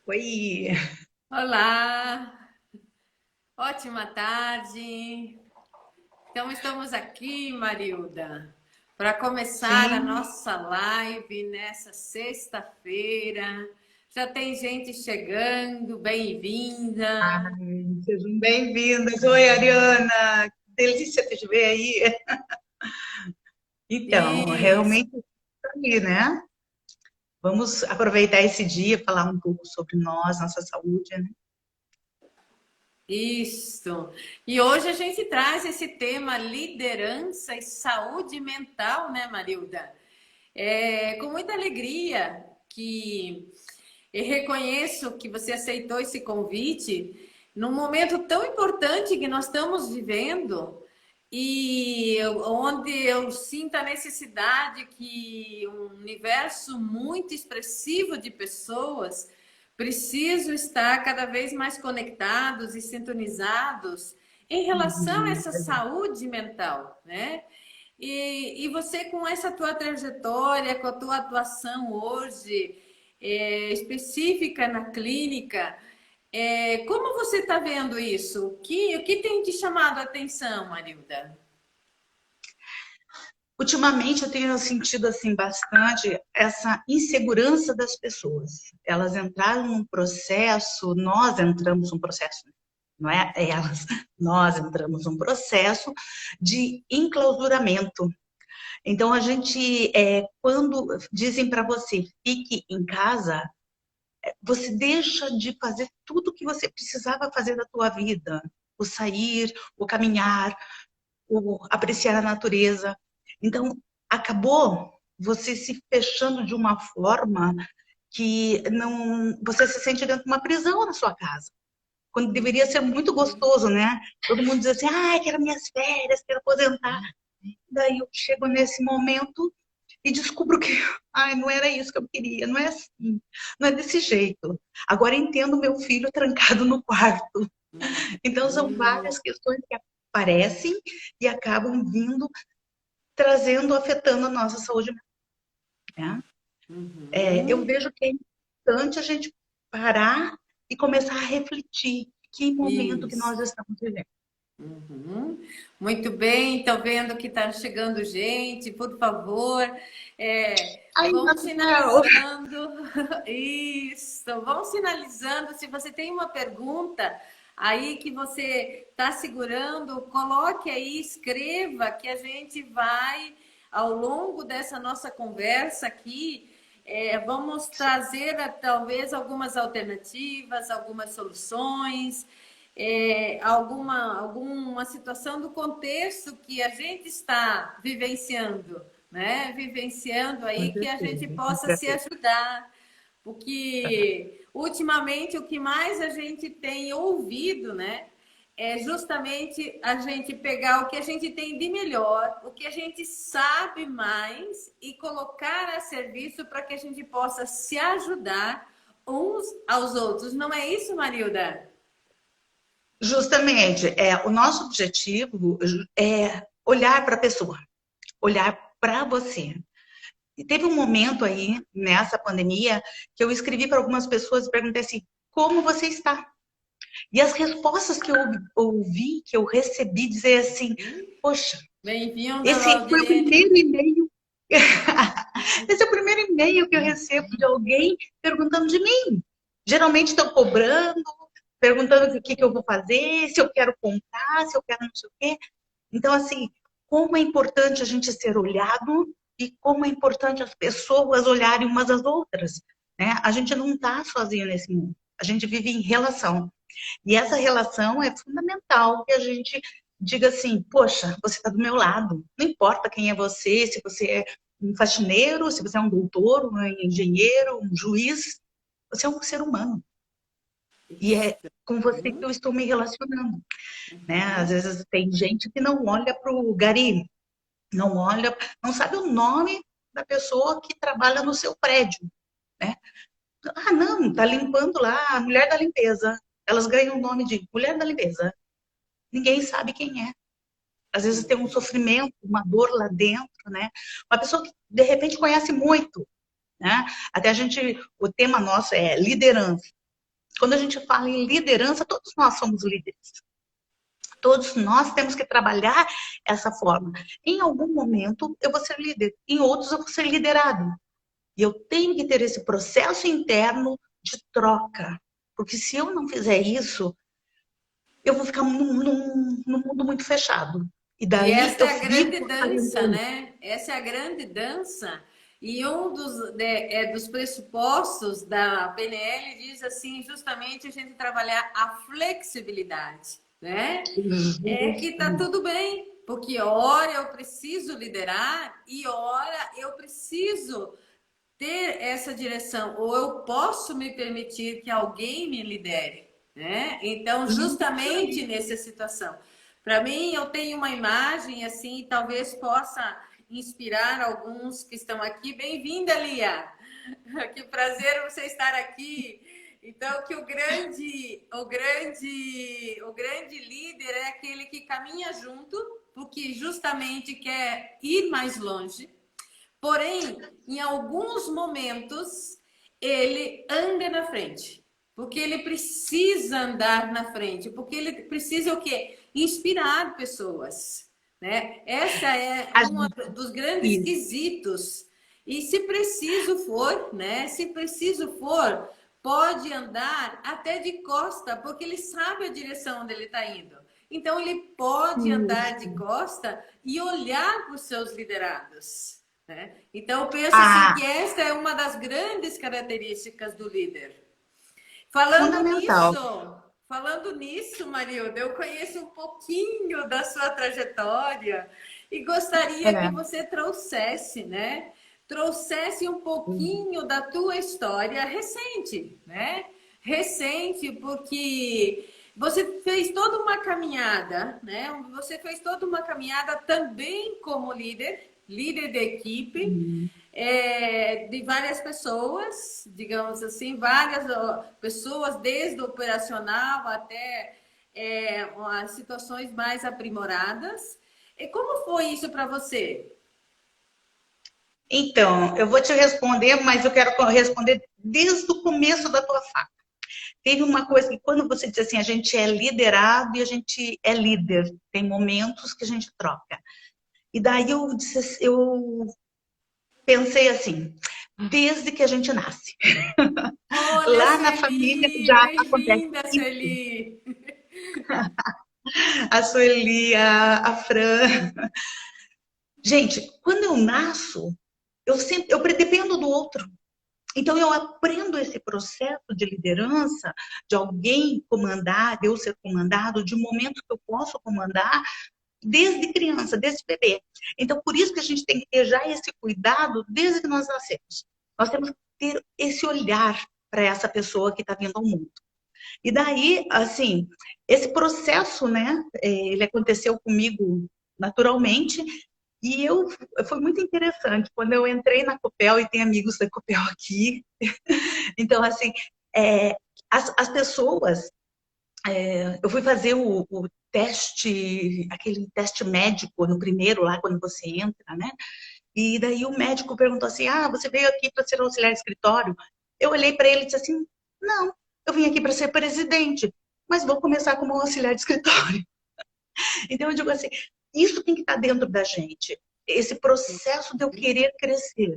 Oi, Olá, ótima tarde. Então, estamos aqui, Marilda, para começar a sim, nossa live nessa sexta-feira. Já tem gente chegando, bem-vinda. ai, sejam bem-vindas. Oi, Ariana, que delícia te ver aí. Então, Isso, realmente, aí, né? Vamos aproveitar esse dia, falar um pouco sobre nós, nossa saúde, né? isso. E hoje a gente traz esse tema liderança e saúde mental, né, Marilda? Com muita alegria que eu reconheço que você aceitou esse convite num momento tão importante que nós estamos vivendo e onde eu sinto a necessidade que um universo muito expressivo de pessoas precisam estar cada vez mais conectados e sintonizados em relação a essa Verdade. saúde mental, né? E você, com essa tua trajetória, com a tua atuação hoje, específica na clínica, como você está vendo isso? O que tem te chamado a atenção, Marilda? Ultimamente eu tenho sentido assim bastante essa insegurança das pessoas. Elas entraram num processo, nós entramos num processo, não é elas, nós entramos num processo de enclausuramento. Então a gente, quando dizem para você fique em casa, você deixa de fazer tudo que você precisava fazer da tua vida, o sair, o caminhar, o apreciar a natureza. Então, acabou você se fechando de uma forma que não, você se sente dentro de uma prisão na sua casa, quando deveria ser muito gostoso, né? Todo mundo diz assim, ah, quero minhas férias, quero aposentar. Daí eu chego nesse momento e descubro que, ai, não era isso que eu queria, não é assim, não é desse jeito. Agora entendo meu filho trancado no quarto. Então são Hum, várias questões que aparecem e acabam vindo trazendo, afetando a nossa saúde mental, né? Eu uhum, vejo que é importante a gente parar e começar a refletir que momento que isso. nós estamos vivendo. Uhum. Muito bem, estou vendo que está chegando gente, por favor, Ai, vão Natal! sinalizando. Isso, vão sinalizando. Se você tem uma pergunta aí que você está segurando, coloque aí, escreva, que a gente vai, ao longo dessa nossa conversa aqui, vamos trazer talvez algumas alternativas, algumas soluções, alguma situação do contexto que a gente está vivenciando, né? Vivenciando Com aí que a gente certeza, com possa se certeza. ajudar, porque ultimamente o que mais a gente tem ouvido, né? É justamente a gente pegar o que a gente tem de melhor, o que a gente sabe mais e colocar a serviço para que a gente possa se ajudar uns aos outros. Não é isso, Marilda? Justamente, o nosso objetivo é olhar para a pessoa, olhar para você. E teve um momento aí, nessa pandemia, que eu escrevi para algumas pessoas e perguntei assim, como você está? E as respostas que eu ouvi, que eu recebi, dizer assim, poxa, Bem-vinda, esse foi o Valdirene. primeiro e-mail. Esse é o primeiro e-mail que eu recebo de alguém perguntando de mim. Geralmente estão cobrando, perguntando o que, que eu vou fazer, se eu quero comprar, se eu quero não sei o quê. Então, assim, como é importante a gente ser olhado e como é importante as pessoas olharem umas às outras. Né? A gente não está sozinho nesse mundo. A gente vive em relação. E essa relação é fundamental que a gente diga assim, poxa, você está do meu lado. Não importa quem é você, se você é um faxineiro, se você é um doutor, um engenheiro, um juiz, você é um ser humano. E é Isso. com você que eu estou me relacionando. Né? Às Uhum. vezes tem gente que não olha para o gari, não olha, não sabe o nome da pessoa que trabalha no seu prédio. Né? Ah, não, tá limpando lá a mulher da limpeza. Elas ganham o nome de mulher da limpeza. Ninguém sabe quem é. Às vezes tem um sofrimento, uma dor lá dentro, né? Uma pessoa que de repente conhece muito, né? Até a gente, o tema nosso é liderança. Quando a gente fala em liderança, todos nós somos líderes. Todos nós temos que trabalhar essa forma. Em algum momento eu vou ser líder, em outros eu vou ser liderado. E eu tenho que ter esse processo interno de troca. Porque se eu não fizer isso, eu vou ficar num mundo muito fechado. E E daí essa eu é a grande vivo dança, fazendo. né? Essa é a grande dança. E um dos pressupostos da PNL diz assim, justamente a gente trabalhar a flexibilidade, né? É que tá tudo bem, porque ora eu preciso liderar e ora eu preciso ter essa direção, ou eu posso me permitir que alguém me lidere, né? Então, justamente nessa situação. Para mim, eu tenho uma imagem assim, talvez possa inspirar alguns que estão aqui. Bem-vinda, Lia! Que prazer você estar aqui. Então, que o grande líder é aquele que caminha junto, porque justamente quer ir mais longe. Porém, em alguns momentos, ele anda na frente. Porque ele precisa andar na frente. Porque ele precisa o quê? Inspirar pessoas. Né? Essa é A um gente, dos grandes isso. quesitos. E se preciso for, né? Se preciso for, pode andar até de costa, porque ele sabe a direção onde ele está indo. Então, ele pode andar de costa e olhar para os seus liderados. Né? Então, eu penso assim Ah, que esta é uma das grandes características do líder. Falando fundamental. nisso, falando nisso, Marilda, eu conheço um pouquinho da sua trajetória e gostaria que É. você trouxesse, né? Trouxesse um pouquinho da tua história recente, né? Recente, porque você fez toda uma caminhada, né? Você fez toda uma caminhada também como líder de equipe, de várias pessoas, digamos assim, várias pessoas, desde o operacional até as situações mais aprimoradas. E como foi isso para você? Então, eu vou te responder, mas eu quero responder desde o começo da tua fala. Teve uma coisa que quando você diz assim, a gente é liderado e a gente é líder, tem momentos que a gente troca. E daí eu pensei assim, desde que a gente nasce. Olha, Lá na família Sueli, já acontece bem-vinda, isso. Sueli. A Sueli, a Fran. Gente, quando eu nasço, eu dependo do outro. Então, eu aprendo esse processo de liderança, de alguém comandar, de eu ser comandado, de momentos que eu posso comandar, desde criança, desde bebê. Então, por isso que a gente tem que ter já esse cuidado desde que nós nascemos. Nós temos que ter esse olhar para essa pessoa que está vindo ao mundo. E daí, assim, esse processo, né, ele aconteceu comigo naturalmente, e foi muito interessante. Quando eu entrei na Copel, e tem amigos da Copel aqui, então, assim, é, as pessoas, eu fui fazer o teste, aquele teste médico no primeiro, lá quando você entra, né? E daí o médico perguntou assim: ah, você veio aqui para ser auxiliar de escritório? Eu olhei para ele e disse assim: não, eu vim aqui para ser presidente, mas vou começar como auxiliar de escritório. Então, eu digo assim: isso tem que estar dentro da gente. Esse processo de eu querer crescer,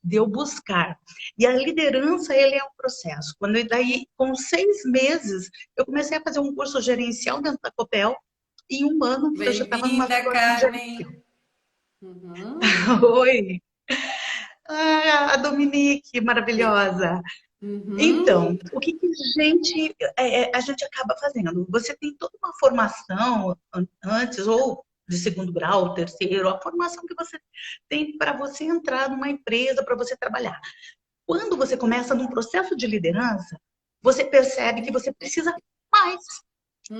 de eu buscar. E a liderança, ele é um processo. Quando daí, com 6 meses, eu comecei a fazer um curso gerencial dentro da Copel, e em um ano eu já estava numa Bem-vinda, situação gerencial. Carmen. Uhum, Oi! Ah, a Dominique, maravilhosa. uhum. Então, o que, que a gente acaba fazendo? Você tem toda uma formação antes, ou de segundo grau, terceiro, a formação que você tem para você entrar numa empresa, para você trabalhar. Quando você começa num processo de liderança, você percebe que você precisa mais.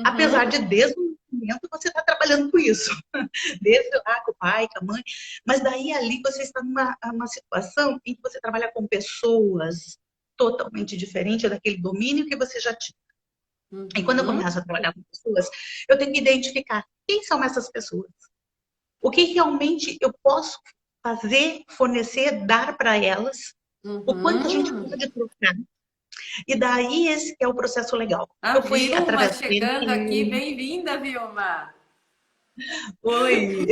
Apesar Uhum. de, desde o momento, você está trabalhando com isso. Desde lá com o pai, com a mãe. Mas daí ali você está numa situação em que você trabalha com pessoas totalmente diferente daquele domínio que você já tinha. E quando eu Uhum, começo a trabalhar com pessoas, eu tenho que identificar quem são essas pessoas. O que realmente eu posso fazer, fornecer, dar para elas. O quanto a gente uhum. pode trocar. E daí esse que é o processo legal. A Eu fui Vilma através do chegando aqui, PNL. bem-vinda, Vilma. Oi!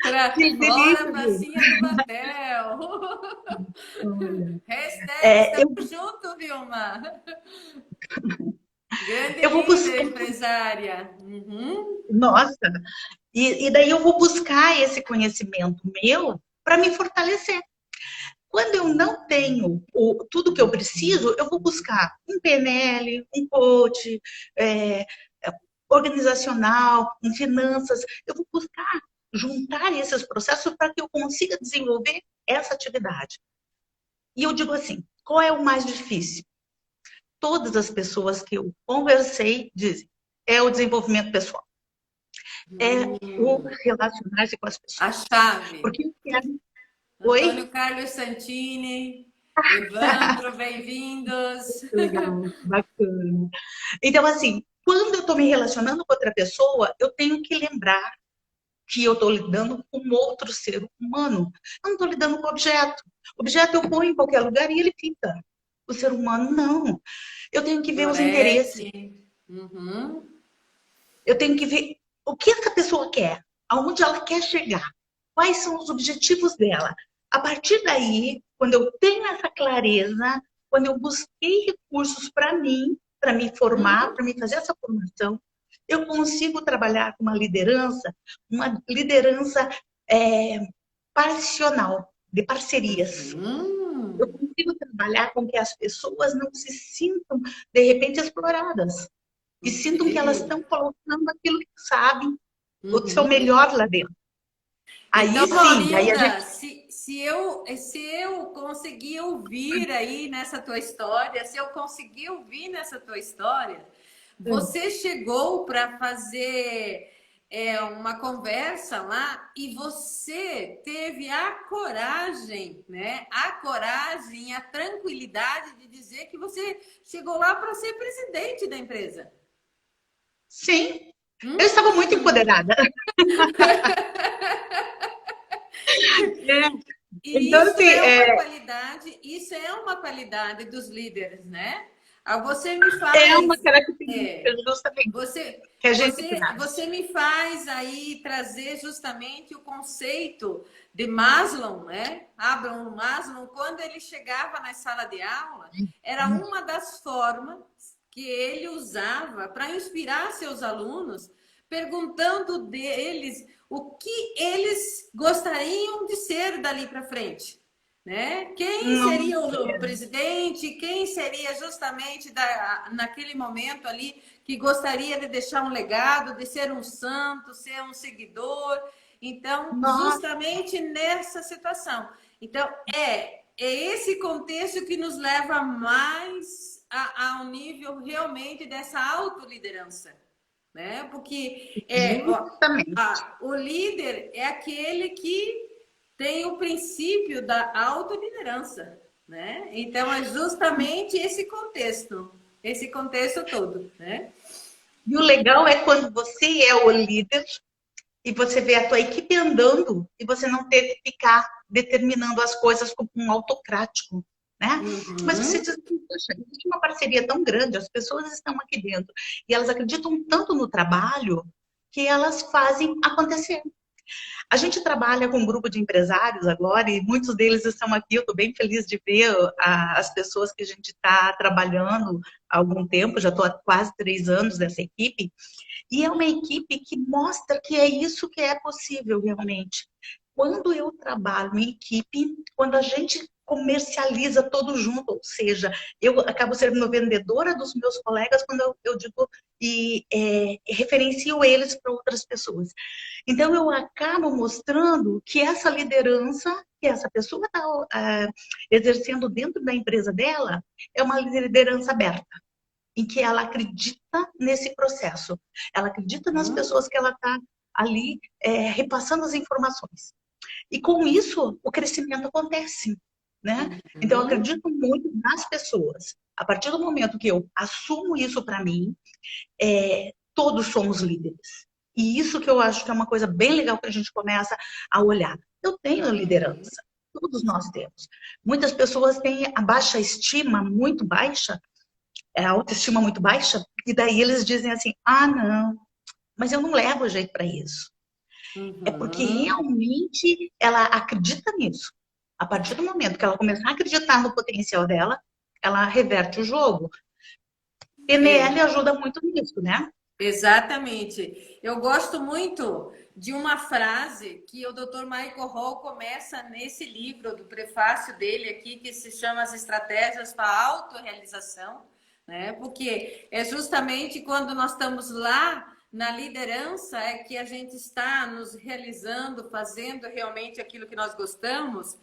Para Que Flora, delícia, Vilma! pracinha do Batel. Olha, Hashtag é, estamos juntos, Vilma. Grande eu vou líder buscar, empresária. Uhum. nossa, e daí eu vou buscar esse conhecimento meu para me fortalecer. Quando eu não tenho tudo que eu preciso, eu vou buscar um PNL, um coach, é, organizacional, em finanças. Eu vou buscar juntar esses processos para que eu consiga desenvolver essa atividade. E eu digo assim, qual é o mais difícil? Todas as pessoas que eu conversei dizem, é o desenvolvimento pessoal. É o relacionar-se com as A pessoas. chave. Porque eu quero... Antônio Oi? Carlos Santini, Evandro, bem-vindos. Legal, bacana. Então, assim, quando eu estou me relacionando com outra pessoa, eu tenho que lembrar que eu estou lidando com outro ser humano. Eu não estou lidando com objeto. Objeto eu ponho em qualquer lugar e ele fica. O ser humano, não. Eu tenho que ver os interesses. Dorete. Uhum. Eu tenho que ver o que essa pessoa quer, aonde ela quer chegar, quais são os objetivos dela. A partir daí, quando eu tenho essa clareza, quando eu busquei recursos para mim, para me formar, para me fazer essa formação, eu consigo trabalhar com uma liderança passional, de parcerias. Eu Uhum. consigo trabalhar com que as pessoas não se sintam, de repente, exploradas e sintam que elas Ok. estão colocando aquilo que sabem, o seu Uhum. melhor lá dentro. Então, Aí sim, aí a Marilda, gente. se eu conseguir ouvir aí nessa tua história, se eu conseguir ouvir nessa tua história, você chegou para fazer uma conversa lá e você teve a coragem, né? A coragem, a tranquilidade de dizer que você chegou lá para ser presidente da empresa. Sim, eu estava muito Hum. empoderada. É. E Então, assim, isso é uma qualidade dos líderes, né? Ah, você me é uma faz, característica é, justamente você, que a gente você, traz. você me faz aí trazer justamente o conceito de Maslow, né? Abraham Maslow, quando ele chegava na sala de aula, era uma das formas que ele usava para inspirar seus alunos, perguntando deles o que eles gostariam de ser dali para frente. Né? Quem Não, seria o presidente? Quem seria justamente naquele momento ali que gostaria de deixar um legado, de ser um santo, ser um seguidor? Então, nossa, justamente nessa situação. Então, é esse contexto que nos leva mais ao nível realmente dessa autoliderança, né? Porque justamente. o líder é aquele que tem o princípio da autoliderança, né? Então é justamente esse contexto todo, né? E o legal é quando você é o líder e você vê a tua equipe andando e você não ter que ficar determinando as coisas como um autocrático, né? Mas você Uhum. diz, poxa, existe uma parceria tão grande, as pessoas estão aqui dentro e elas acreditam tanto no trabalho que elas fazem acontecer. A gente trabalha com um grupo de empresários agora e muitos deles estão aqui. Eu estou bem feliz de ver as pessoas que a gente está trabalhando há algum tempo, já estou há quase 3 anos nessa equipe. E é uma equipe que mostra que é isso que é possível realmente. Quando eu trabalho em equipe, quando a gente comercializa todo junto, ou seja, eu acabo sendo vendedora dos meus colegas quando eu digo e referencio eles para outras pessoas. Então, eu acabo mostrando que essa liderança que essa pessoa está exercendo dentro da empresa dela é uma liderança aberta, em que ela acredita nesse processo. Ela acredita nas pessoas que ela está ali repassando as informações. E com isso, o crescimento acontece. Né? Então, eu Uhum. acredito muito nas pessoas. A partir do momento que eu assumo isso para mim, todos somos líderes. E isso que eu acho que é uma coisa bem legal que a gente começa a olhar. Eu tenho liderança. Todos nós temos. Muitas pessoas têm a baixa estima muito baixa, a autoestima muito baixa, e daí eles dizem assim: ah, não, mas eu não levo jeito para isso. É porque Uhum. realmente ela acredita nisso. A partir do momento que ela começar a acreditar no potencial dela, ela reverte o jogo. PNL É. ajuda muito nisso, né? Exatamente. Eu gosto muito de uma frase que o Dr. Michael Hall começa nesse livro, do prefácio dele aqui, que se chama As Estratégias para a Autorrealização, né? Porque é justamente quando nós estamos lá na liderança é que a gente está nos realizando, fazendo realmente aquilo que nós gostamos,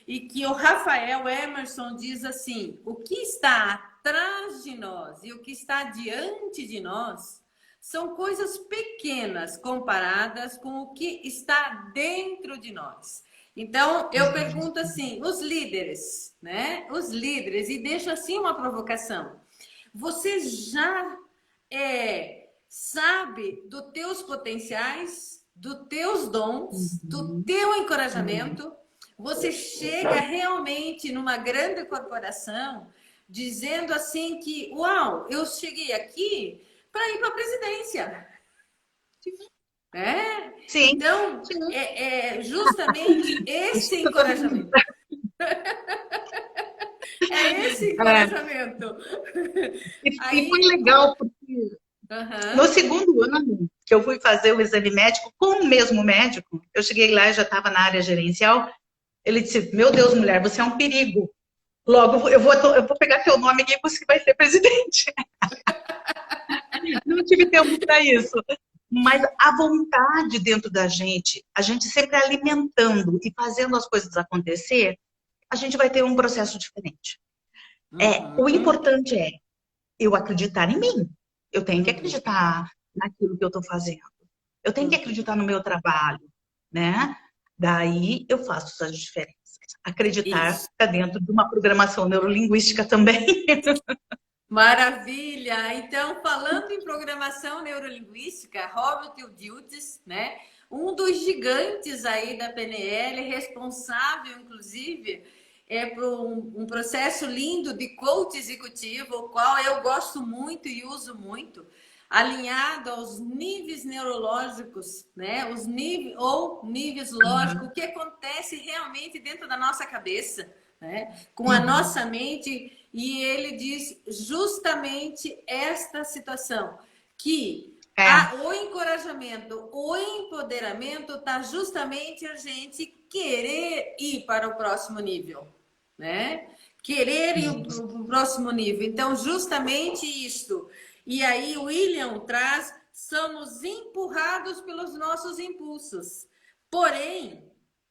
e que o Rafael Emerson diz assim: o que está atrás de nós e o que está diante de nós são coisas pequenas comparadas com o que está dentro de nós. Então, eu pergunto assim, os líderes, né? Os líderes, e deixo assim uma provocação. Você já sabe dos teus potenciais, dos teus dons, do Uhum. teu Uhum. encorajamento? Você chega realmente numa grande corporação dizendo assim que, uau, eu cheguei aqui para ir para a presidência. É? Sim, Então, sim. é justamente esse Isso que todo mundo. encorajamento. É esse É, encorajamento. e foi Aí, legal, porque no uhum. segundo ano que eu fui fazer o exame médico com o mesmo médico, eu cheguei lá e já estava na área gerencial. Ele disse: meu Deus, mulher, você é um perigo. Logo, eu vou pegar teu nome aqui e você vai ser presidente. Não tive tempo para isso. Mas a vontade dentro da gente, a gente sempre alimentando e fazendo as coisas acontecer, a gente vai ter um processo diferente. O Uhum. importante é eu acreditar em mim. Eu tenho que Uhum. acreditar naquilo que eu estou fazendo. Eu tenho que Uhum. acreditar no meu trabalho, né? Daí eu faço essas diferenças. Acreditar Isso. está dentro de uma programação neurolinguística também. Maravilha! Então, falando em programação neurolinguística, Robert Dildes, né? Um dos gigantes aí da PNL, responsável, inclusive, por um processo lindo de coach executivo, o qual eu gosto muito e uso muito, alinhado aos níveis neurológicos, né? Os níveis ou níveis lógicos, o que acontece realmente dentro da nossa cabeça, né? Com a nossa mente. E ele diz justamente esta situação, que É, o encorajamento, o empoderamento está justamente a gente querer ir para o próximo nível, né? Querer ir para o próximo nível. Então, justamente isto. E aí, o William traz: somos empurrados pelos nossos impulsos, porém,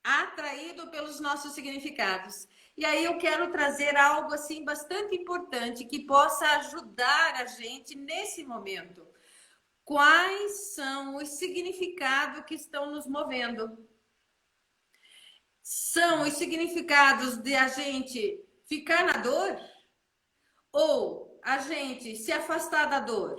atraído pelos nossos significados. E aí eu quero trazer algo assim bastante importante que possa ajudar a gente nesse momento. Quais são os significados que estão nos movendo? São os significados de a gente ficar na dor ou a gente se afastar da dor?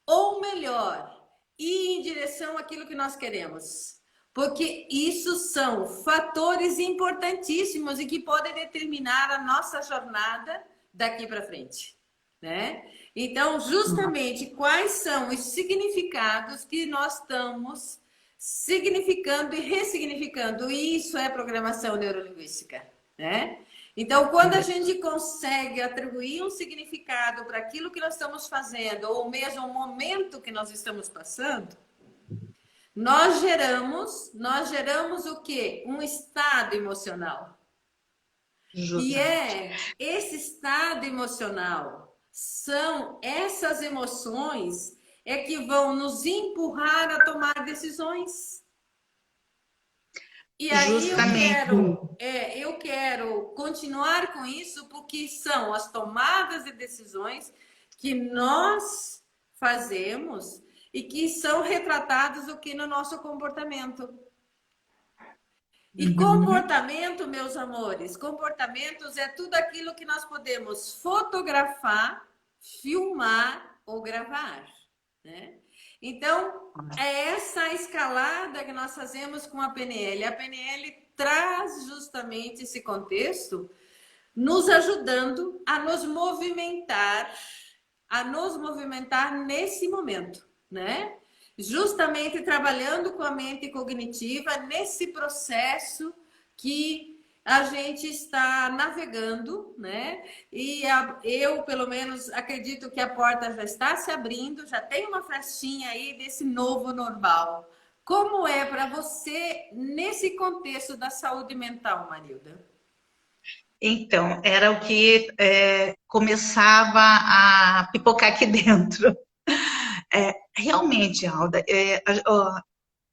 Ou melhor, ir em direção àquilo que nós queremos? Porque isso são fatores importantíssimos e que podem determinar a nossa jornada daqui para frente, né? Então, justamente, quais são os significados que nós estamos significando e ressignificando? Isso é programação neurolinguística, né? Então, quando a gente consegue atribuir um significado para aquilo que nós estamos fazendo, ou mesmo o momento que nós estamos passando, nós geramos o quê? Um estado emocional. E justamente. esse estado emocional, são essas emoções que vão nos empurrar a tomar decisões. E aí Justamente. eu quero continuar com isso porque são as tomadas de decisões que nós fazemos e que são retratados aqui no nosso comportamento. E Uhum. comportamento, meus amores, comportamentos é tudo aquilo que nós podemos fotografar, filmar ou gravar, né? Então, é essa a escalada que nós fazemos com a PNL. A PNL traz justamente esse contexto, nos ajudando a nos movimentar nesse momento, né? Justamente trabalhando com a mente cognitiva nesse processo que a gente está navegando, né? E eu, pelo menos, acredito que a porta já está se abrindo, já tem uma frestinha aí desse novo normal. Como é para você nesse contexto da saúde mental, Marilda? Então, era o que começava a pipocar aqui dentro. Realmente, Alda,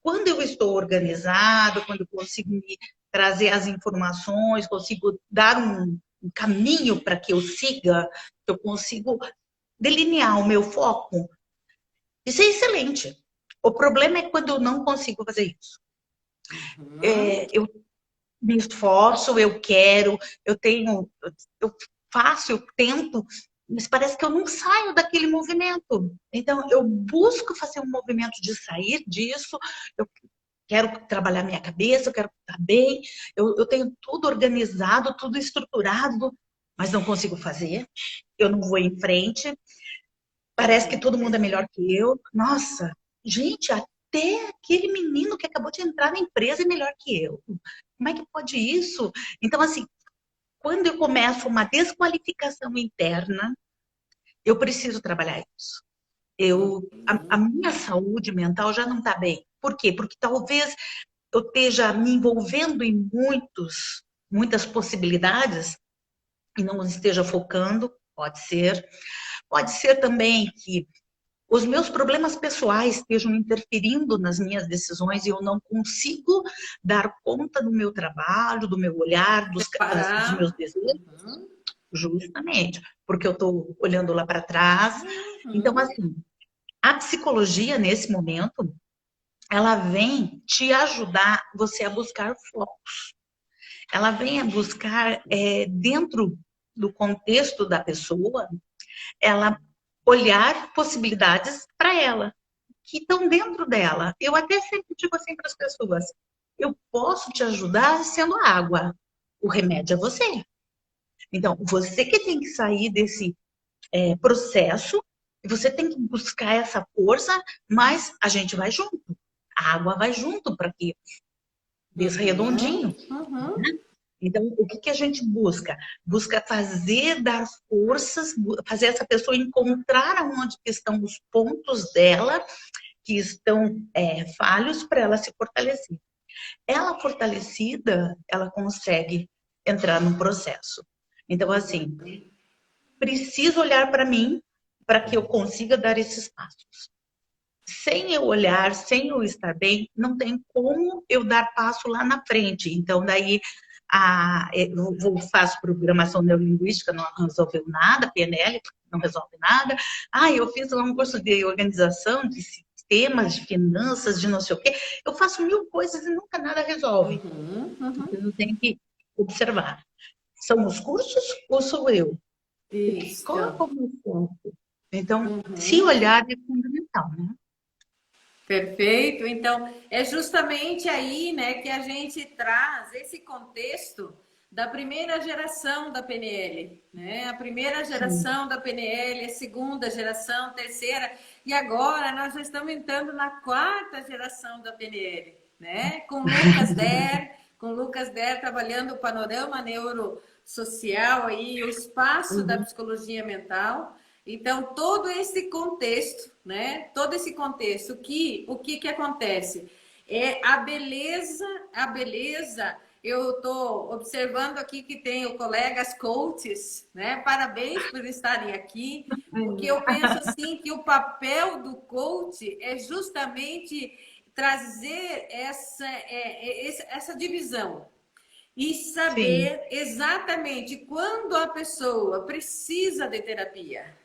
quando eu estou organizado, quando eu consigo me trazer as informações, consigo dar um caminho para que eu siga, eu consigo delinear o meu foco, isso é excelente. O problema é quando eu não consigo fazer isso. Eu me esforço, eu quero, eu faço, eu tento, mas parece que eu não saio daquele movimento. Então, eu busco fazer um movimento de sair disso, eu quero trabalhar minha cabeça, eu quero estar bem, eu tenho tudo organizado, tudo estruturado, mas não consigo fazer, eu não vou em frente, parece que todo mundo é melhor que eu. Nossa, gente, até aquele menino que acabou de entrar na empresa é melhor que eu. Como é que pode isso? Então, assim, quando eu começo uma desqualificação interna, eu preciso trabalhar isso. A minha saúde mental já não está bem. Por quê? Porque talvez eu esteja me envolvendo em muitas possibilidades e não esteja focando, pode ser. Pode ser também que os meus problemas pessoais estejam interferindo nas minhas decisões e eu não consigo dar conta do meu trabalho, do meu olhar, dos meus desejos, justamente, porque eu estou olhando lá para trás. Então, assim, a psicologia, nesse momento, ela vem te ajudar você a buscar focos. Ela vem a buscar, dentro do contexto da pessoa, ela olhar possibilidades para ela, que estão dentro dela. Eu até sempre digo assim para as pessoas, eu posso te ajudar sendo água. O remédio é você. Então, você que tem que sair desse processo, você tem que buscar essa força, mas a gente vai junto. A água vai junto para que desse redondinho. Então, o que a gente busca? Busca fazer, dar forças, fazer essa pessoa encontrar onde estão os pontos dela que estão falhos para ela se fortalecer. Ela fortalecida, ela consegue entrar no processo. Então, assim, preciso olhar para mim para que eu consiga dar esses passos. Sem eu olhar, sem eu estar bem, não tem como eu dar passo lá na frente. Então, daí, eu faço programação neurolinguística, não resolveu nada, PNL não resolve nada. Eu fiz lá um curso de organização, de sistemas, de finanças, de não sei o quê. Eu faço 1000 coisas e nunca nada resolve. Você tem que observar. São os cursos ou sou eu? Isso. Qual é o meu foco? Então, se olhar é fundamental, né? Perfeito. Então, é justamente aí, né, que a gente traz esse contexto da primeira geração da PNL, né? A primeira geração da PNL, a segunda geração, terceira, e agora nós já estamos entrando na quarta geração da PNL, né? Com Lucas Der trabalhando o panorama neurosocial aí, o espaço da psicologia mental. Então, todo esse contexto, né? Todo esse contexto, o que acontece? É a beleza, eu estou observando aqui que tenho colegas coaches, né? Parabéns por estarem aqui, porque eu penso assim que o papel do coach é justamente trazer essa divisão e saber exatamente quando a pessoa precisa de terapia.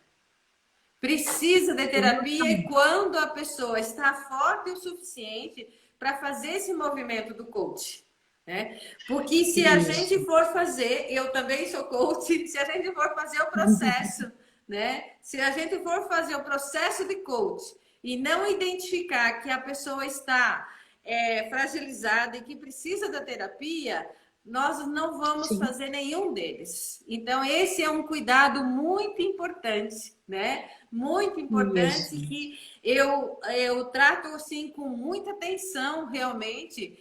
Precisa de terapia e quando a pessoa está forte o suficiente para fazer esse movimento do coach, né? Porque se a gente for fazer, eu também sou coach, se a gente for fazer o processo, né? Se a gente for fazer o processo de coach e não identificar que a pessoa está fragilizado e que precisa da terapia, nós não vamos Sim. fazer nenhum deles. Então, esse é um cuidado muito importante, né? Muito importante Isso. que eu trato assim com muita atenção, realmente,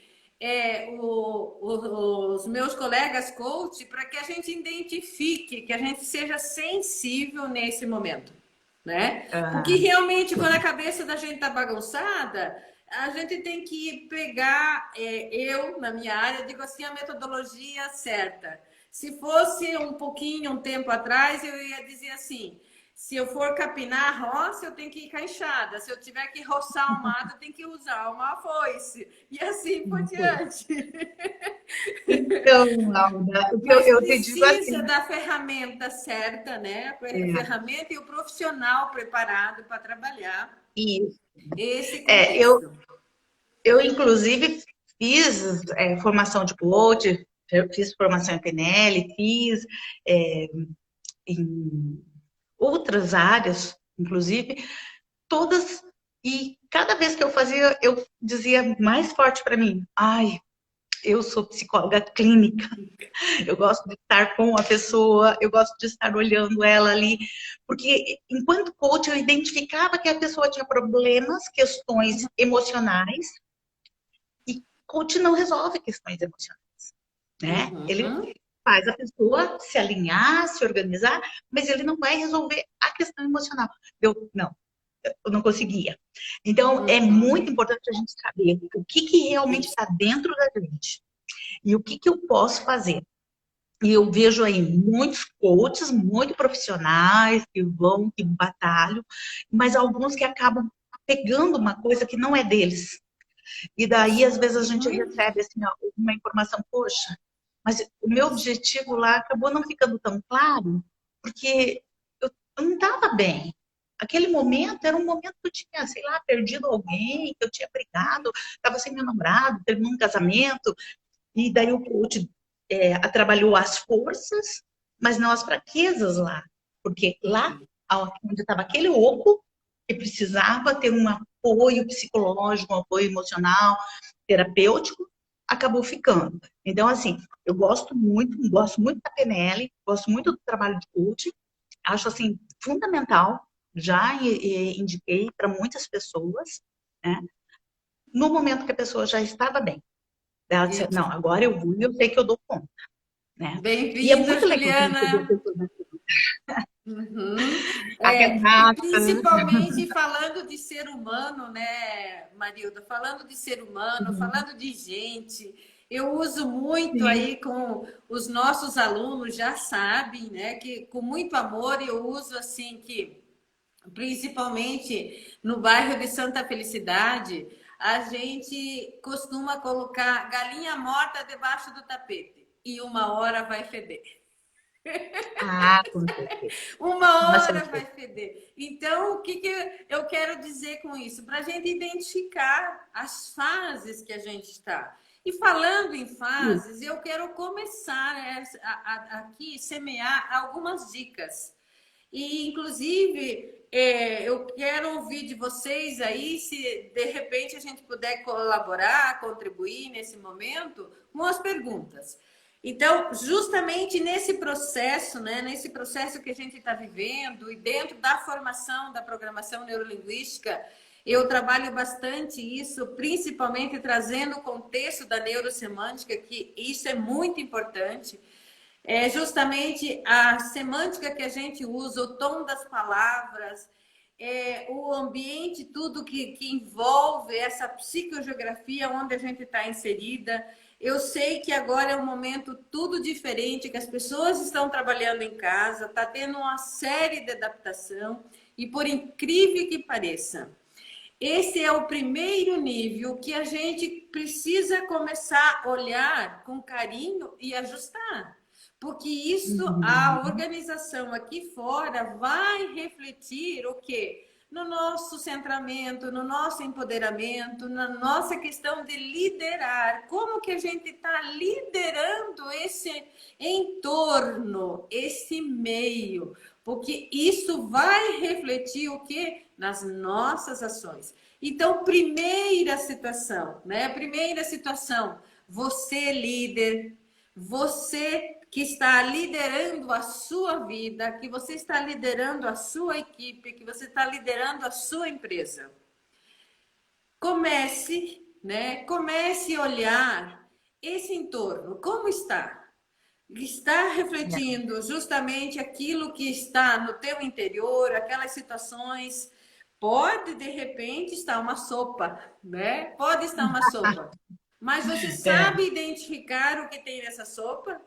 os meus colegas coach, para que a gente identifique, que a gente seja sensível nesse momento, né? Porque Ah, realmente, quando a cabeça da gente tá bagunçada, a gente tem que pegar, eu, na minha área, digo assim, a metodologia certa. Se fosse um tempo atrás, eu ia dizer assim, se eu for capinar a roça, eu tenho que ir caixada. Se eu tiver que roçar o mato, eu tenho que usar uma foice. E assim por uma coisa. diante. Então, Laura, o que Mas eu te digo precisa assim, da ferramenta certa, né? A é, ferramenta e o profissional preparado para trabalhar isso. esse É, eu, contexto. eu, inclusive, fiz formação de coach, eu fiz formação em PNL, fiz é, em outras áreas, inclusive, todas, e cada vez que eu fazia, eu dizia mais forte para mim, ai, eu sou psicóloga clínica, eu gosto de estar com a pessoa, eu gosto de estar olhando ela ali, porque enquanto coach eu identificava que a pessoa tinha problemas, questões emocionais, e coach não resolve questões emocionais, né? Ele Uhum, faz a pessoa se alinhar, se organizar, mas ele não vai resolver a questão emocional. Eu não conseguia. Então, é muito uhum. importante a gente saber o que realmente Isso. está dentro da gente e o que eu posso fazer. E eu vejo aí muitos coaches, muito profissionais que vão, que batalham, mas alguns que acabam pegando uma coisa que não é deles. E daí, às vezes, a gente Uhum. recebe assim, ó, uma informação, poxa, mas o meu objetivo lá acabou não ficando tão claro, porque eu não estava bem. Aquele momento era um momento que eu tinha, sei lá, perdido alguém, que eu tinha brigado, estava sem meu namorado, terminou um casamento, e daí o coach trabalhou as forças, mas não as fraquezas lá. Porque lá, onde estava aquele oco, que precisava ter um apoio psicológico, um apoio emocional, terapêutico, acabou ficando. Então, assim, eu gosto muito da PNL, gosto muito do trabalho de coach, acho, assim, fundamental, já indiquei para muitas pessoas, né? No momento que a pessoa já estava bem. Ela disse, não, Isso. agora eu vou e eu sei que eu dou conta, né? E é Bem-vinda, muito legal quando você vê a Juliana. pessoa Uhum. a E Renata. principalmente falando de ser humano, né, Marilda? Falando de ser humano, Uhum. falando de gente. Eu uso muito Sim. aí com os nossos alunos, já sabem, né, que com muito amor eu uso assim que principalmente no bairro de Santa Felicidade, a gente costuma colocar galinha morta debaixo do tapete e uma hora vai feder. Ah, com certeza. Com Uma hora vai certeza. feder. Então, o que, que eu quero dizer com isso? Para a gente identificar as fases que a gente está. E falando em Isso. fases, eu quero começar aqui semear algumas dicas. E, inclusive, eu quero ouvir de vocês aí, se de repente a gente puder colaborar, contribuir nesse momento, com as perguntas. Então, justamente nesse processo, né, nesse processo que a gente está vivendo e dentro da formação da programação neurolinguística, eu trabalho bastante isso, principalmente trazendo o contexto da neurosemântica, que isso é muito importante. É justamente a semântica que a gente usa, o tom das palavras, o ambiente, tudo que envolve essa psicogeografia onde a gente está inserida. Eu sei que agora é um momento tudo diferente, que as pessoas estão trabalhando em casa, está tendo uma série de adaptação, e por incrível que pareça, esse é o primeiro nível que a gente precisa começar a olhar com carinho e ajustar. Porque isso, a Uhum. organização aqui fora vai refletir o quê? no nosso centramento, no nosso empoderamento, na nossa questão de liderar. Como que a gente está liderando esse entorno, esse meio? Porque isso vai refletir o quê? Nas nossas ações. Então, primeira situação, né? Primeira situação, você líder, você que está liderando a sua vida, que você está liderando a sua equipe, que você está liderando a sua empresa. Comece, né? Comece a olhar esse entorno, como está? Está refletindo justamente aquilo que está no teu interior, aquelas situações. Pode, de repente, estar uma sopa, né? Pode estar uma sopa. Mas você sabe identificar o que tem nessa sopa?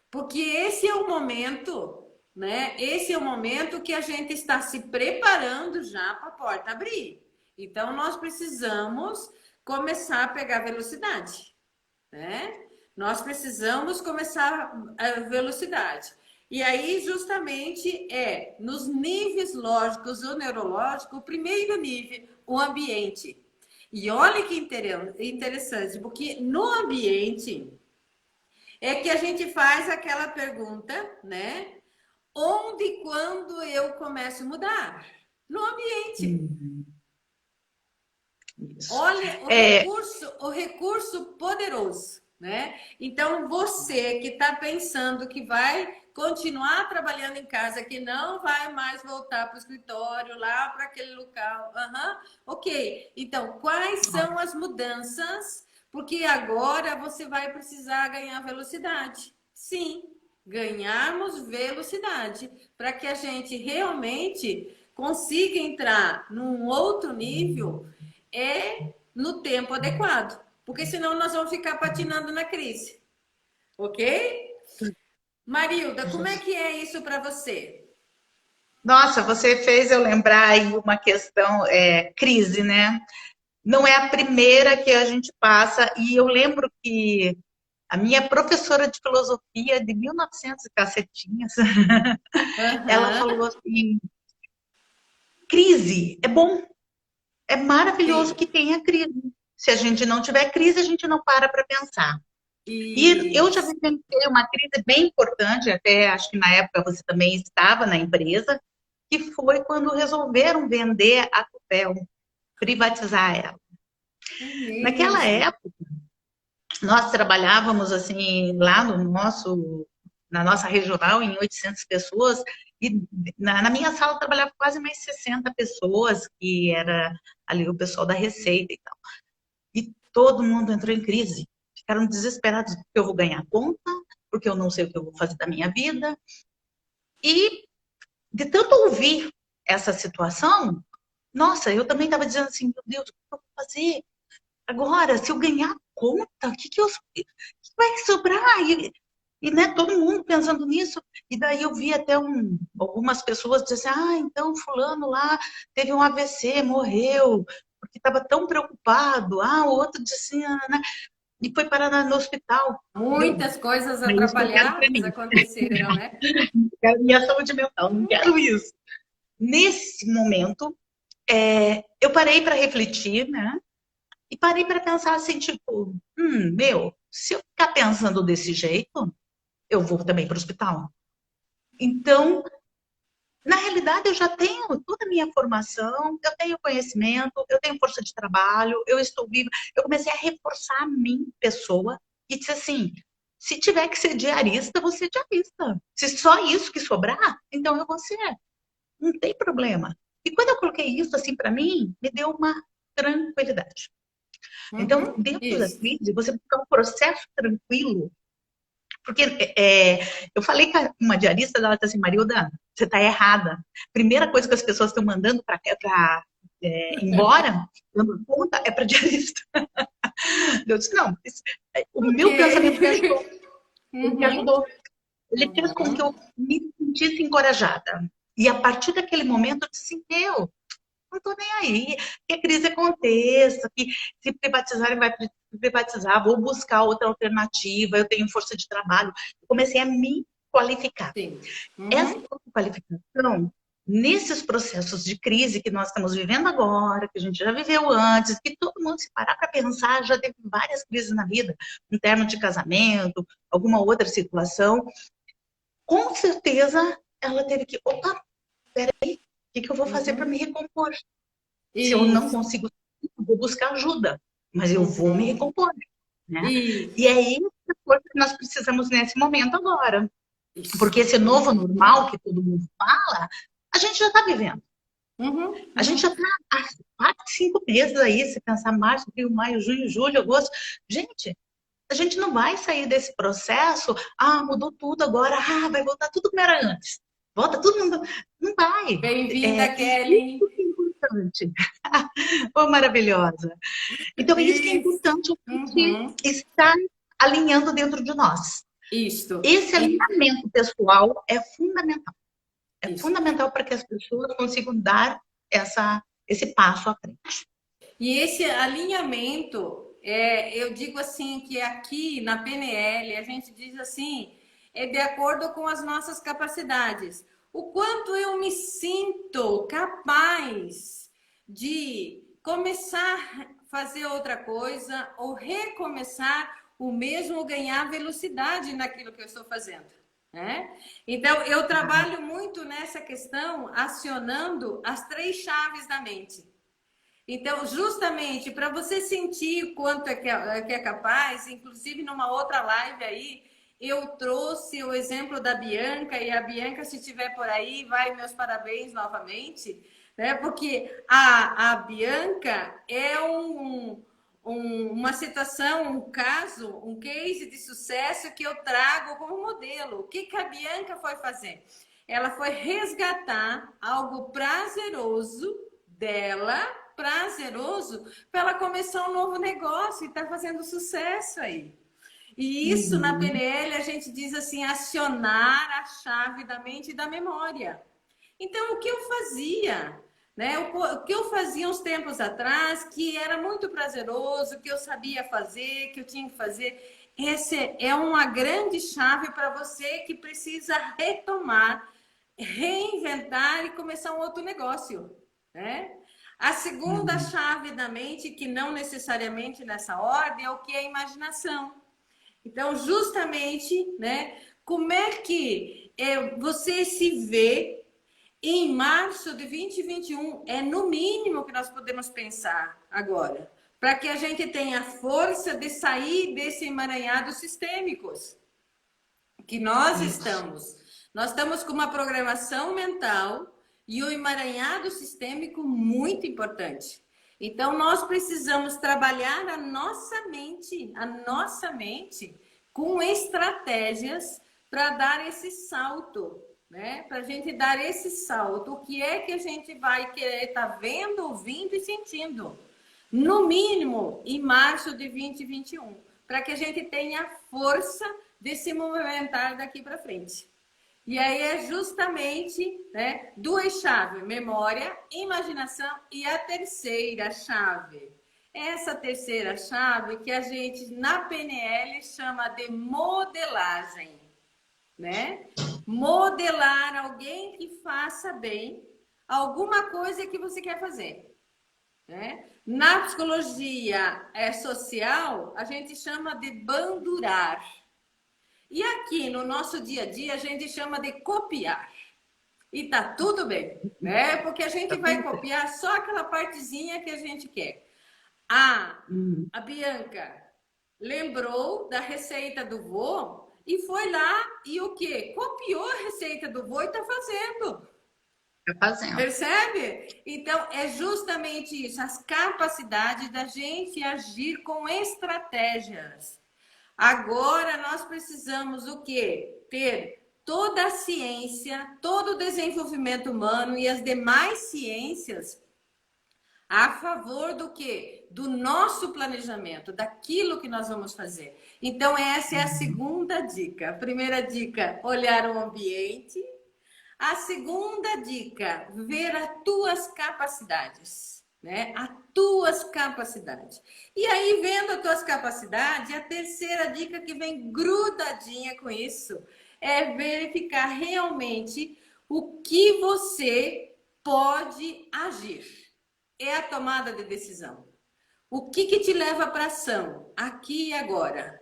Porque esse é o momento, né? Esse é o momento que a gente está se preparando já para a porta abrir. Então, nós precisamos começar a pegar velocidade, né? Nós precisamos começar a velocidade. E aí, justamente, nos níveis lógicos ou neurológicos, o primeiro nível, o ambiente. E olha que interessante, porque no ambiente é que a gente faz aquela pergunta, né? Onde e quando eu começo a mudar? No ambiente. Isso. Olha o recurso poderoso, né? Então, você que está pensando que vai continuar trabalhando em casa, que não vai mais voltar para o escritório, lá para aquele local. Ok. Então, quais são as mudanças? Porque agora você vai precisar ganhar velocidade. Sim, ganharmos velocidade para que a gente realmente consiga entrar num outro nível no tempo adequado. Porque senão nós vamos ficar patinando na crise. Ok? Marilda, como é que é isso para você? Nossa, você fez eu lembrar aí uma questão, crise, né? Não é a primeira que a gente passa, e eu lembro que a minha professora de filosofia de 1900 e cacetinhas, ela falou assim, crise é bom, é maravilhoso Sim. que tenha crise. Se a gente não tiver crise, a gente não para pensar. E eu já Isso. vivenciei uma crise bem importante, até acho que na época você também estava na empresa, que foi quando resolveram vender a Copel, privatizar ela. Naquela Mesmo. época, nós trabalhávamos assim lá na nossa regional em 800 pessoas, e na minha sala trabalhava quase mais 60 pessoas, que era ali o pessoal da Receita e tal. E todo mundo entrou em crise. Ficaram desesperados porque eu vou ganhar conta, porque eu não sei o que eu vou fazer da minha vida. E de tanto ouvir essa situação, nossa, eu também estava dizendo assim, meu Deus, o que eu vou fazer? Agora, se eu ganhar conta, o que vai sobrar? Né, todo mundo pensando nisso. E daí eu vi até algumas pessoas dizer assim, então fulano lá teve um AVC, morreu, porque estava tão preocupado. O outro disse assim, né? E foi parar no hospital. Muitas coisas É isso que eu quero para atrapalhadas mim. aconteceram, né? Quero minha saúde mental, não quero isso. Nesse momento, eu parei para refletir, né? E parei para pensar assim, tipo, se eu ficar pensando desse jeito, eu vou também para o hospital. Então, na realidade, eu já tenho toda a minha formação, eu tenho conhecimento, eu tenho força de trabalho, eu estou viva. Eu comecei a reforçar a mim, pessoa, e disse assim, se tiver que ser diarista, eu vou ser diarista. Se só isso que sobrar, então eu vou ser. Não tem problema. E quando eu coloquei isso assim para mim, me deu uma tranquilidade. Então, dentro da Isso. crise, você fica um processo tranquilo. Porque eu falei com uma diarista, ela disse assim, Marilda, você está errada. Primeira coisa que as pessoas estão mandando para embora, dando conta, é para diarista. Eu disse, não, o meu pensamento me ajudou. Ele me ajudou. Ele fez com que eu me sentisse encorajada. E a partir daquele momento, eu disse, não estou nem aí, que a crise aconteça, que se privatizarem, vai privatizar, vou buscar outra alternativa, eu tenho força de trabalho. Eu comecei a me qualificar. Sim. Essa qualificação nesses processos de crise que nós estamos vivendo agora, que a gente já viveu antes, que todo mundo, se parar para pensar, já teve várias crises na vida, um término de casamento, alguma outra situação, com certeza ela teve que, opa, peraí, o que eu vou fazer para me recompor? Se eu não Isso. consigo, eu vou buscar ajuda, mas eu vou me recompor, né? Isso. E é essa coisa que nós precisamos nesse momento agora. Isso. Porque esse novo normal que todo mundo fala, a gente já está vivendo. A gente já está há 4, 5 meses aí, se pensar março, abril, maio, junho, julho, agosto. Gente, a gente não vai sair desse processo, mudou tudo agora, vai voltar tudo como era antes. Volta tudo, não vai. Bem-vinda, E Kelly. isso que é importante. Oh, maravilhosa. Então, é isso que é importante, a gente estar alinhando dentro de nós. Isso. Esse alinhamento pessoal é fundamental. É Isso. fundamental para que as pessoas consigam dar esse passo à frente. E esse alinhamento, eu digo assim, que aqui na PNL, a gente diz assim, é de acordo com as nossas capacidades. O quanto eu me sinto capaz de começar a fazer outra coisa ou recomeçar o mesmo, ganhar velocidade naquilo que eu estou fazendo. Né? Então, eu trabalho muito nessa questão, acionando as 3 chaves da mente. Então, justamente para você sentir o quanto que é capaz, inclusive numa outra live aí, eu trouxe o exemplo da Bianca, e a Bianca, se estiver por aí, vai meus parabéns novamente, né? Porque a Bianca é uma situação, um caso, um case de sucesso que eu trago como modelo. O que a Bianca foi fazer? Ela foi resgatar algo prazeroso dela, prazeroso, para ela começar um novo negócio e tá fazendo sucesso aí. E isso na PNL a gente diz assim, acionar a chave da mente e da memória. Então, o que eu fazia? Né? O que eu fazia uns tempos atrás, que era muito prazeroso, que eu sabia fazer, que eu tinha que fazer. Essa é uma grande chave para você que precisa retomar, reinventar e começar um outro negócio. Né? A segunda chave da mente, que não necessariamente nessa ordem, é o que é a imaginação. Então, justamente, né, como é que você se vê em março de 2021? É no mínimo que nós podemos pensar agora, para que a gente tenha força de sair desse emaranhado sistêmicos que nós estamos. Nós estamos com uma programação mental e o emaranhado sistêmico muito importante. Então, nós precisamos trabalhar a nossa mente com estratégias para dar esse salto, né? Para a gente dar esse salto. O que é que a gente vai querer estar vendo, ouvindo e sentindo? No mínimo, em março de 2021, para que a gente tenha força de se movimentar daqui para frente. E aí é justamente, né, 2 chaves, memória, imaginação, e a terceira chave. Essa terceira chave que a gente na PNL chama de modelagem, né? Modelar alguém que faça bem alguma coisa que você quer fazer, né? Na psicologia social, a gente chama de bandurar. E aqui no nosso dia a dia a gente chama de copiar. E tá tudo bem, né? Porque a gente vai copiar só aquela partezinha que a gente quer. A Bianca lembrou da receita do vô e foi lá e o quê? Copiou a receita do vô e tá fazendo. Tá fazendo. Percebe? Então, é justamente isso, as capacidades da gente agir com estratégias. Agora nós precisamos o quê? Ter toda a ciência, todo o desenvolvimento humano e as demais ciências a favor do quê? Do nosso planejamento, daquilo que nós vamos fazer. Então, essa é a segunda dica. A primeira dica, olhar o ambiente. A segunda dica, ver as tuas capacidades, né? As tuas capacidades. E aí, vendo as tuas capacidades, a terceira dica que vem grudadinha com isso é verificar realmente o que você pode agir. É a tomada de decisão. O que te leva para ação, aqui e agora?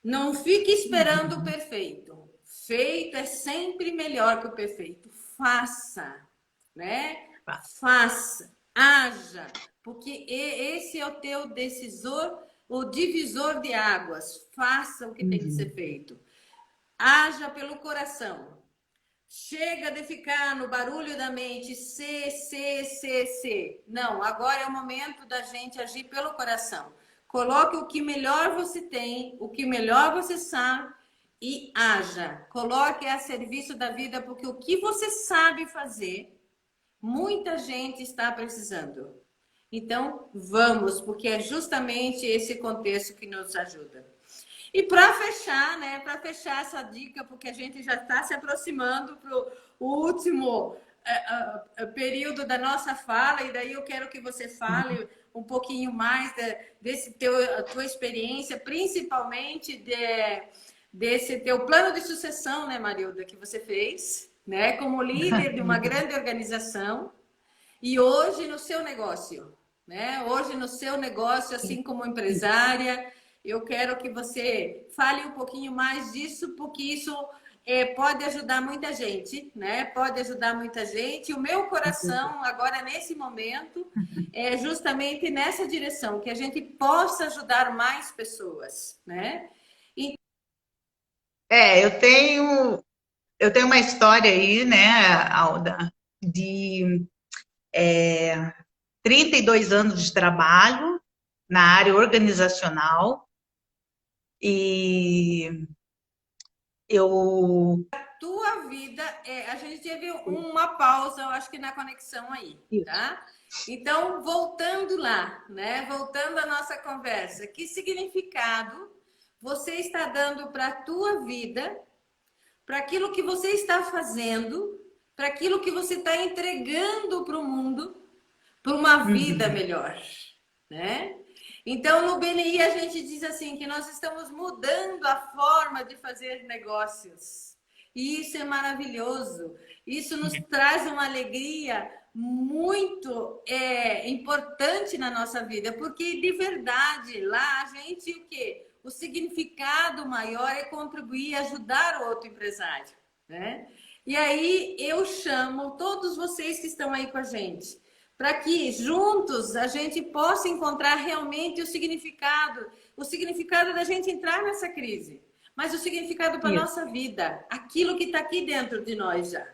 Não fique esperando o perfeito. Feito é sempre melhor que o perfeito. Faça, né? Faça, haja, porque esse é o teu decisor, o divisor de águas. Faça o que tem que ser feito. Haja pelo coração. Chega de ficar no barulho da mente, se. Não, agora é o momento da gente agir pelo coração. Coloque o que melhor você tem, o que melhor você sabe e haja. Coloque a serviço da vida, porque o que você sabe fazer, muita gente está precisando. Então, vamos, porque é justamente esse contexto que nos ajuda. E para fechar, né? Para fechar essa dica, porque a gente já está se aproximando para o último período da nossa fala, e daí eu quero que você fale um pouquinho mais desse tua experiência, principalmente desse teu plano de sucessão, né, Marilda, que você fez, né, como líder de uma grande organização, e hoje no seu negócio, né? Hoje no seu negócio, assim como empresária. Eu quero que você fale um pouquinho mais disso, porque isso pode ajudar muita gente, né? Pode ajudar muita gente. E o meu coração, agora, nesse momento, é justamente nessa direção, que a gente possa ajudar mais pessoas, né? E... eu tenho uma história aí, né, Alda, de 32 anos de trabalho na área organizacional. E eu... tua vida, a gente teve uma pausa, eu acho que na conexão aí, tá? Então, voltando lá, né? Voltando à nossa conversa, que significado você está dando para a tua vida, para aquilo que você está fazendo, para aquilo que você está entregando para o mundo, para uma vida melhor, né? Então, no BNI, a gente diz assim, que nós estamos mudando a forma de fazer negócios. E isso é maravilhoso. Isso nos traz uma alegria muito importante na nossa vida, porque, de verdade, lá a gente, o quê? O significado maior é contribuir e ajudar o outro empresário, né? E aí, eu chamo todos vocês que estão aí com a gente, para que juntos a gente possa encontrar realmente o significado da gente entrar nessa crise, mas o significado para a nossa vida, aquilo que está aqui dentro de nós já.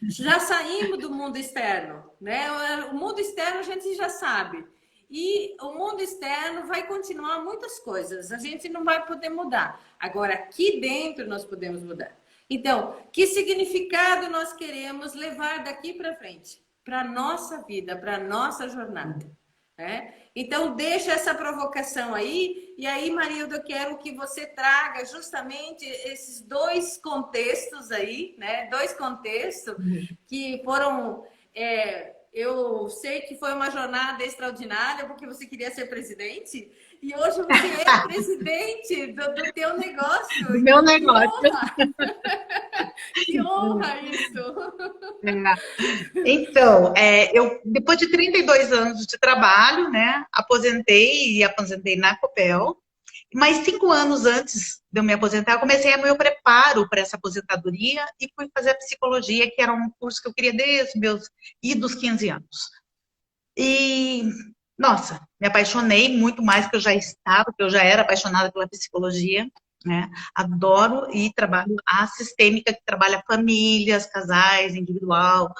Já saímos do mundo externo, né? O mundo externo a gente já sabe. E o mundo externo vai continuar muitas coisas, a gente não vai poder mudar. Agora, aqui dentro nós podemos mudar. Então, que significado nós queremos levar daqui para frente? Para a nossa vida, para a nossa jornada, né? Então, deixa essa provocação aí. E aí, Marilda, eu quero que você traga justamente esses dois contextos aí, né? Dois contextos que foram... eu sei que foi uma jornada extraordinária, porque você queria ser presidente. E hoje você é presidente do teu negócio. Do meu negócio. Que honra isso! Então, eu, depois de 32 anos de trabalho, né, aposentei na Copel, mas 5 anos antes de eu me aposentar, eu comecei o meu preparo para essa aposentadoria e fui fazer psicologia, que era um curso que eu queria desde meus idos 15 anos. E, nossa, me apaixonei muito mais que eu já estava, que eu já era apaixonada pela psicologia, né? Adoro e trabalho a sistêmica, que trabalha famílias, casais, individual.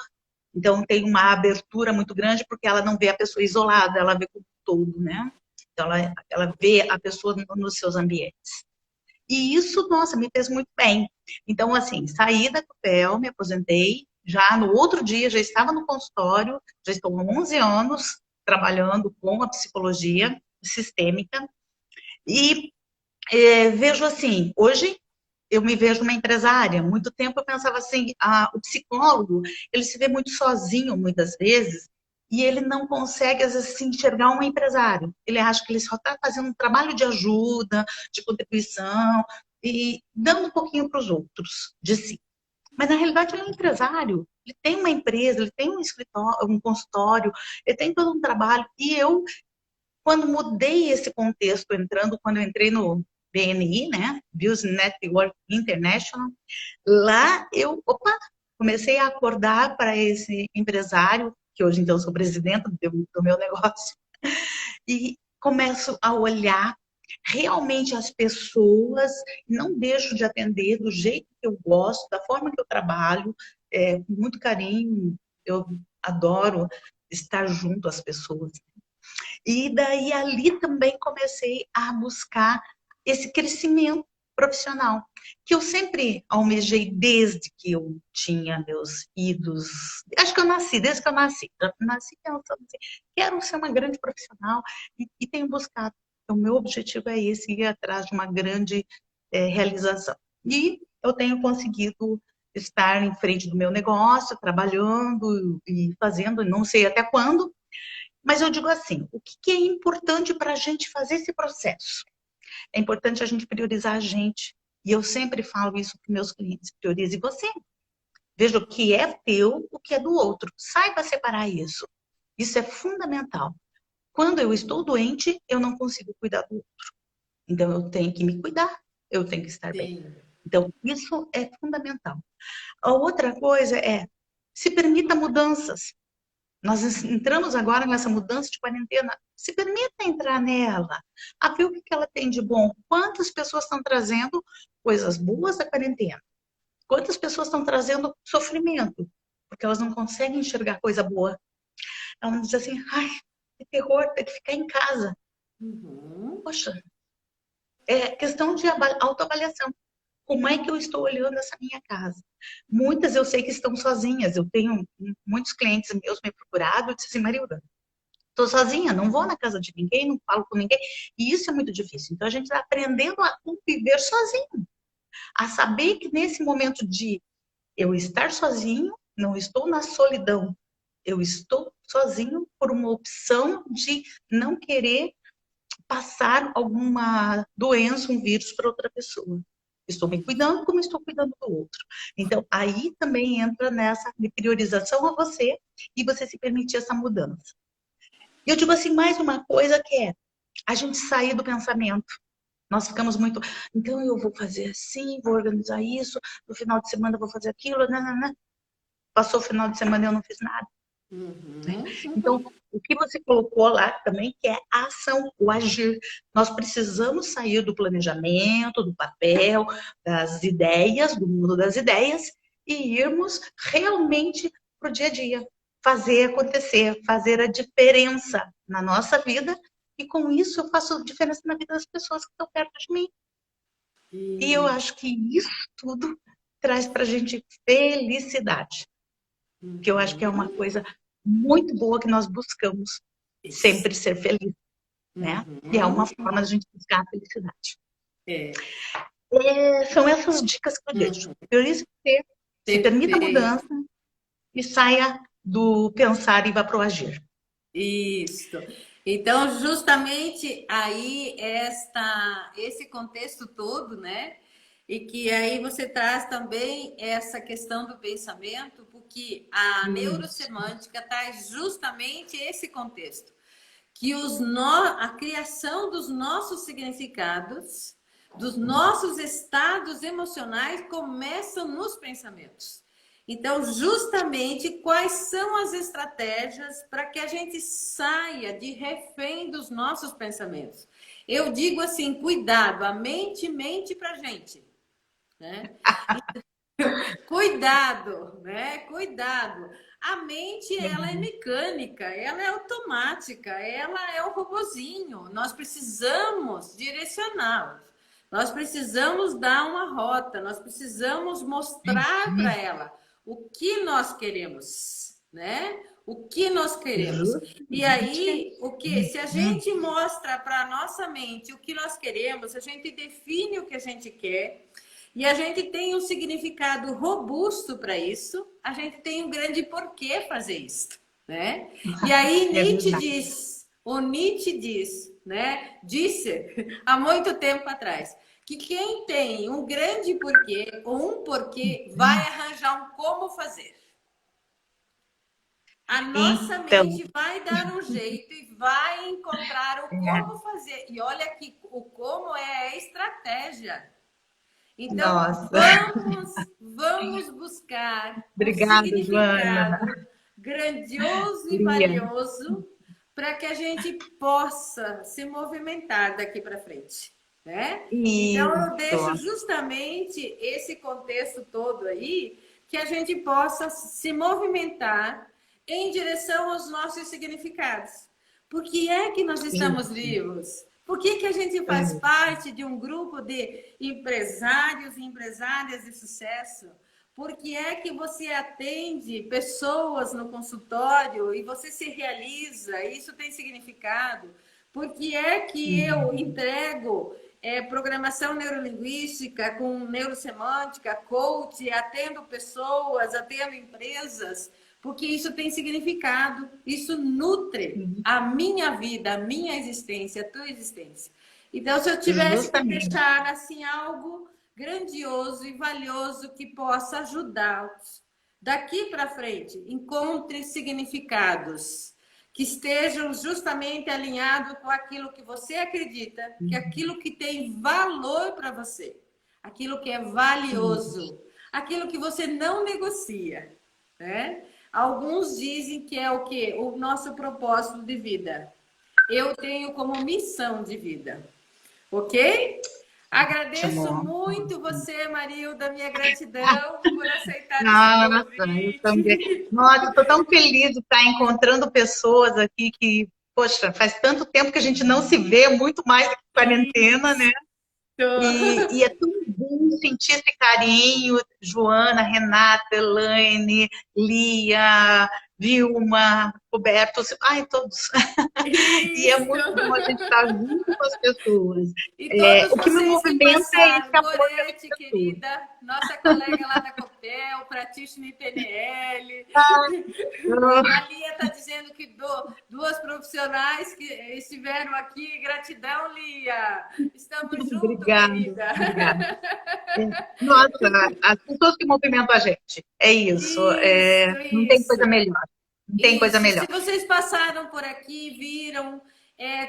Então, tem uma abertura muito grande, porque ela não vê a pessoa isolada, ela vê como um todo, né? Então, ela vê a pessoa nos seus ambientes. E isso, nossa, me fez muito bem. Então, assim, saí da Copel, me aposentei, já no outro dia, já estava no consultório, já estou há 11 anos trabalhando com a psicologia sistêmica. E vejo assim, hoje eu me vejo uma empresária. Muito tempo eu pensava assim, o psicólogo, ele se vê muito sozinho muitas vezes, e ele não consegue, às vezes, se enxergar um empresário. Ele acha que ele só está fazendo um trabalho de ajuda, de contribuição, e dando um pouquinho para os outros, de si. Mas, na realidade, ele é um empresário. Ele tem uma empresa, ele tem um escritório, um consultório, ele tem todo um trabalho. E eu, quando mudei esse contexto, quando eu entrei no BNI, né? Business Network International, lá eu, comecei a acordar para esse empresário, que hoje então sou presidenta do meu negócio, e começo a olhar realmente as pessoas, não deixo de atender do jeito que eu gosto, da forma que eu trabalho, com muito carinho, eu adoro estar junto às pessoas. E daí ali também comecei a buscar esse crescimento profissional, que eu sempre almejei desde que eu tinha meus idos. Acho que eu nasci, desde que eu nasci. Eu nasci pensando assim, quero ser uma grande profissional e tenho buscado. O meu objetivo é esse, ir atrás de uma grande realização. E eu tenho conseguido estar em frente do meu negócio, trabalhando e fazendo, não sei até quando, mas eu digo assim, o que é importante para a gente fazer esse processo? É importante a gente priorizar a gente. E eu sempre falo isso para meus clientes, priorize você. Veja o que é teu, o que é do outro. Saiba separar isso. Isso é fundamental. Quando eu estou doente, eu não consigo cuidar do outro. Então, eu tenho que me cuidar, eu tenho que estar bem. Então, isso é fundamental. A outra coisa é, se permita mudanças. Nós entramos agora nessa mudança de quarentena. Se permita entrar nela. A ver o que ela tem de bom. Quantas pessoas estão trazendo coisas boas da quarentena? Quantas pessoas estão trazendo sofrimento? Porque elas não conseguem enxergar coisa boa. Elas dizem assim, ai, que terror, ter que ficar em casa. Poxa, é questão de autoavaliação. Como é que eu estou olhando essa minha casa? Muitas eu sei que estão sozinhas. Eu tenho muitos clientes meus me procurado e disse assim, Marilda, estou sozinha, não vou na casa de ninguém, não falo com ninguém. E isso é muito difícil. Então, a gente está aprendendo a conviver sozinho. A saber que nesse momento de eu estar sozinho, não estou na solidão. Eu estou sozinho por uma opção de não querer passar alguma doença, um vírus para outra pessoa. Estou me cuidando como estou cuidando do outro. Então, aí também entra nessa de priorização a você e você se permitir essa mudança. E eu digo assim, mais uma coisa que é a gente sair do pensamento. Nós ficamos muito, então eu vou fazer assim, vou organizar isso, no final de semana eu vou fazer aquilo, nanana. Passou o final de semana e eu não fiz nada. Então, o que você colocou lá também, que é a ação, o agir. Nós precisamos sair do planejamento, do papel, das ideias, do mundo das ideias, e irmos realmente para o dia a dia. Fazer acontecer, fazer a diferença na nossa vida, e com isso eu faço diferença na vida das pessoas que estão perto de mim. E eu acho que isso tudo traz para a gente felicidade. Que eu acho que é uma coisa muito boa que nós buscamos sempre ser feliz, né? E é uma forma de a gente buscar a felicidade. São essas dicas que eu deixo. Priorize você, se permita a mudança e saia do pensar e vá para o agir. Isso. Então, justamente aí esse contexto todo, né? E que aí você traz também essa questão do pensamento, porque a neurosemântica traz justamente esse contexto, que a criação dos nossos significados, dos nossos estados emocionais começam nos pensamentos. Então, justamente, quais são as estratégias para que a gente saia de refém dos nossos pensamentos? Eu digo assim, cuidado, a mente mente para a gente, né? Cuidado, né? Cuidado. A mente, ela é mecânica, ela é automática, ela é o robozinho. Nós precisamos direcioná-la. Nós precisamos dar uma rota, nós precisamos mostrar para ela o que nós queremos, né? O que nós queremos. E aí, se a gente mostra para a nossa mente o que nós queremos, a gente define o que a gente quer, e a gente tem um significado robusto para isso, a gente tem um grande porquê fazer isso, né? E aí o Nietzsche diz, né? Disse há muito tempo atrás, que quem tem um grande porquê ou um porquê vai arranjar um como fazer. A nossa Então, mente vai dar um jeito e vai encontrar o é, como fazer. E olha que o como é a estratégia. Então, nossa, vamos buscar um obrigada, Joana. significado grandioso e Lia. valioso para que a gente possa se movimentar daqui para frente, né? Então, eu deixo Isso. justamente esse contexto todo aí, que a gente possa se movimentar em direção aos nossos significados. Por que é que nós estamos Isso. vivos? Por que a gente faz parte de um grupo de empresários e empresárias de sucesso? Por que é que você atende pessoas no consultório e você se realiza? Isso tem significado. Por que é que eu entrego programação neurolinguística com neurosemântica, coach, atendo pessoas, atendo empresas? Porque isso tem significado, isso nutre a minha vida, a minha existência, a tua existência. Então, se eu tivesse que Justamente. deixar assim algo grandioso e valioso que possa ajudá-los daqui para frente, encontre significados que estejam justamente alinhados com aquilo que você acredita, que aquilo que tem valor para você, aquilo que é valioso, aquilo que você não negocia, né? Alguns dizem que é o quê? O nosso propósito de vida. Eu tenho como missão de vida. Ok? Agradeço muito você, Marilda, minha gratidão por aceitar esse Nossa, eu também. convite. Nossa, estou tão feliz de estar encontrando pessoas aqui que, poxa, faz tanto tempo que a gente não se vê, muito mais do que quarentena, né? E é tão bom sentir esse carinho, Joana, Renata, Elaine, Lia, Vilma, Roberto, ai, todos. E é muito Isso. bom a gente estar junto com as pessoas. E todos O que me vocês que movimenta é esse passaram, apoio das Gorete, pessoas. querida, nossa colega lá da Copel, Pratishni PNL. A Lia está dizendo que duas profissionais que estiveram aqui. Gratidão, Lia. Estamos juntos, Obrigada, querida. obrigada. Nossa, as pessoas que movimentam a gente. É isso. Não tem coisa Isso. melhor. Não tem coisa Isso, melhor. se vocês passaram por aqui, viram,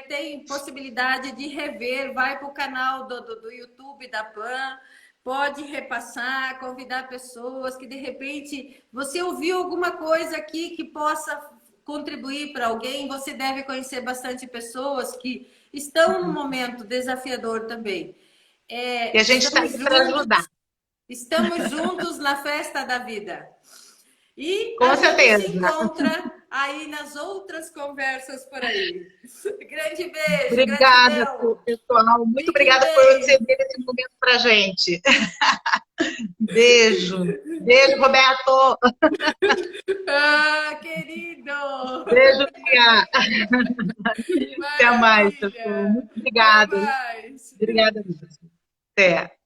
tem possibilidade de rever, vai para o canal do YouTube da PAN, pode repassar, convidar pessoas que de repente você ouviu alguma coisa aqui que possa contribuir para alguém, você deve conhecer bastante pessoas que estão num momento desafiador também. E a gente está aí para ajudar. Estamos juntos na festa da vida. E Com a gente se certeza. encontra aí nas outras conversas por aí. Grande beijo, Obrigada, gratidão. pessoal. Muito Fiquem obrigada por bem. ceder esse momento para a gente. Beijo. Beijo, Roberto. Ah, querido. Beijo, Lia. Até mais, pessoal. Maravilha. Muito Até obrigada. mais. Obrigada mesmo. Até.